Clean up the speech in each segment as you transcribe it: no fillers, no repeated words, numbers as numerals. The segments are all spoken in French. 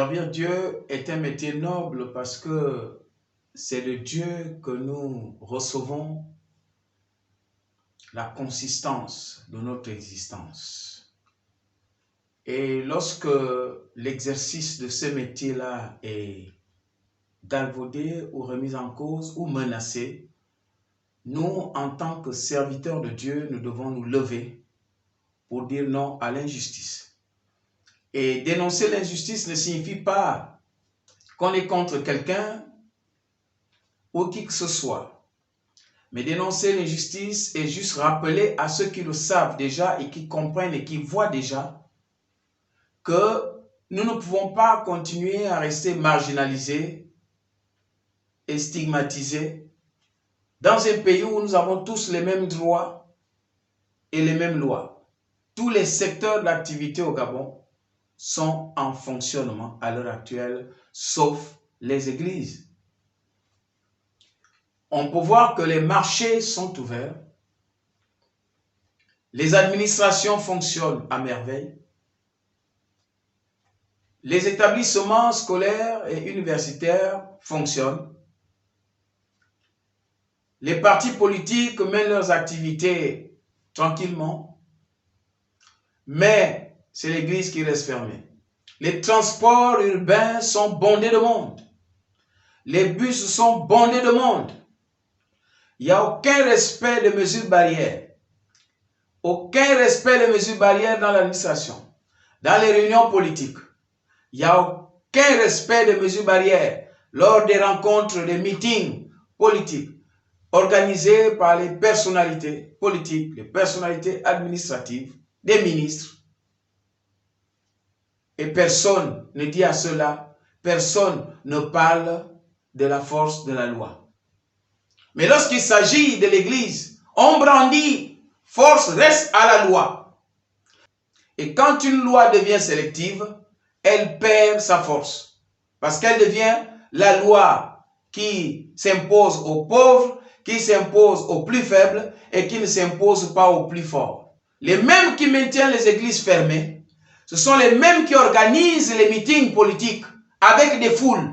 Servir Dieu est un métier noble parce que c'est de Dieu que nous recevons la consistance de notre existence. Et lorsque l'exercice de ce métier-là est galvaudé ou remis en cause ou menacé, nous, en tant que serviteurs de Dieu, nous devons nous lever pour dire non à l'injustice. Et dénoncer l'injustice ne signifie pas qu'on est contre quelqu'un ou qui que ce soit. Mais dénoncer l'injustice est juste rappeler à ceux qui le savent déjà et qui comprennent et qui voient déjà que nous ne pouvons pas continuer à rester marginalisés et stigmatisés dans un pays où nous avons tous les mêmes droits et les mêmes lois. Tous les secteurs d'activité au Gabon sont en fonctionnement à l'heure actuelle, sauf les églises. On peut voir que les marchés sont ouverts, les administrations fonctionnent à merveille, les établissements scolaires et universitaires fonctionnent, les partis politiques mènent leurs activités tranquillement, mais c'est l'église qui reste fermée. Les transports urbains sont bondés de monde, les bus sont bondés de monde. Il n'y a aucun respect des mesures barrières. Aucun respect des mesures barrières dans l'administration. Dans les réunions politiques, il n'y a aucun respect des mesures barrières lors des rencontres, des meetings politiques organisés par les personnalités politiques, les personnalités administratives, des ministres. Et personne ne dit à cela, personne ne parle de la force de la loi. Mais lorsqu'il s'agit de l'Église, on brandit, force reste à la loi. Et quand une loi devient sélective, elle perd sa force. Parce qu'elle devient la loi qui s'impose aux pauvres, qui s'impose aux plus faibles et qui ne s'impose pas aux plus forts. Les mêmes qui maintiennent les églises fermées, ce sont les mêmes qui organisent les meetings politiques avec des foules.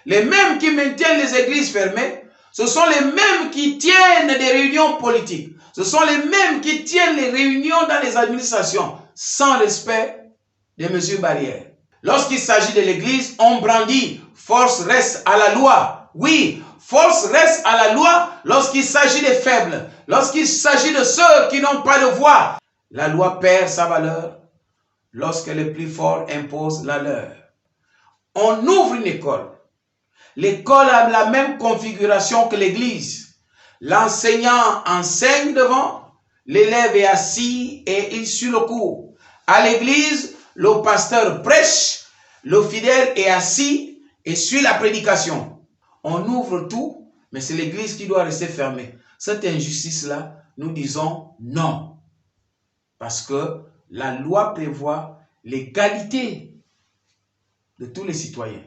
Les mêmes qui maintiennent les églises fermées, ce sont les mêmes qui tiennent des réunions politiques. Ce sont les mêmes qui tiennent les réunions dans les administrations sans respect des mesures barrières. Lorsqu'il s'agit de l'église, on brandit « force reste à la loi ». Oui, force reste à la loi lorsqu'il s'agit des faibles, lorsqu'il s'agit de ceux qui n'ont pas de voix. La loi perd sa valeur lorsque les plus forts imposent la leur. On ouvre une école. L'école a la même configuration que l'église. L'enseignant enseigne devant, l'élève est assis et il suit le cours. À l'église, le pasteur prêche, le fidèle est assis et suit la prédication. On ouvre tout, mais c'est l'église qui doit rester fermée. Cette injustice-là, nous disons non. Parce que la loi prévoit l'égalité de tous les citoyens.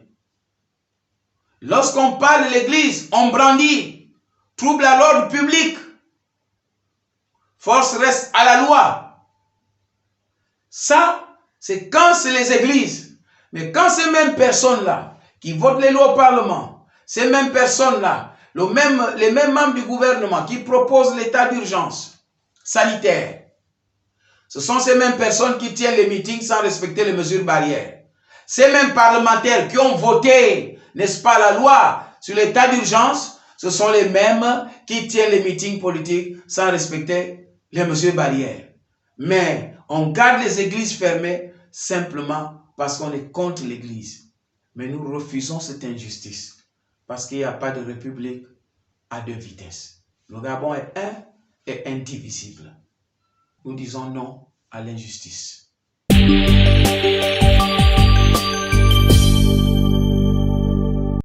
Lorsqu'on parle de l'église, on brandit, trouble à l'ordre public, force reste à la loi. Ça, c'est quand c'est les églises. Mais quand ces mêmes personnes-là, qui votent les lois au Parlement, ces mêmes personnes-là, les mêmes membres du gouvernement qui proposent l'état d'urgence sanitaire, ce sont ces mêmes personnes qui tiennent les meetings sans respecter les mesures barrières. Ces mêmes parlementaires qui ont voté, n'est-ce pas, la loi sur l'état d'urgence, ce sont les mêmes qui tiennent les meetings politiques sans respecter les mesures barrières. Mais on garde les églises fermées simplement parce qu'on est contre l'église. Mais nous refusons cette injustice parce qu'il n'y a pas de république à deux vitesses. Le Gabon est un et indivisible. Nous disons non à l'injustice.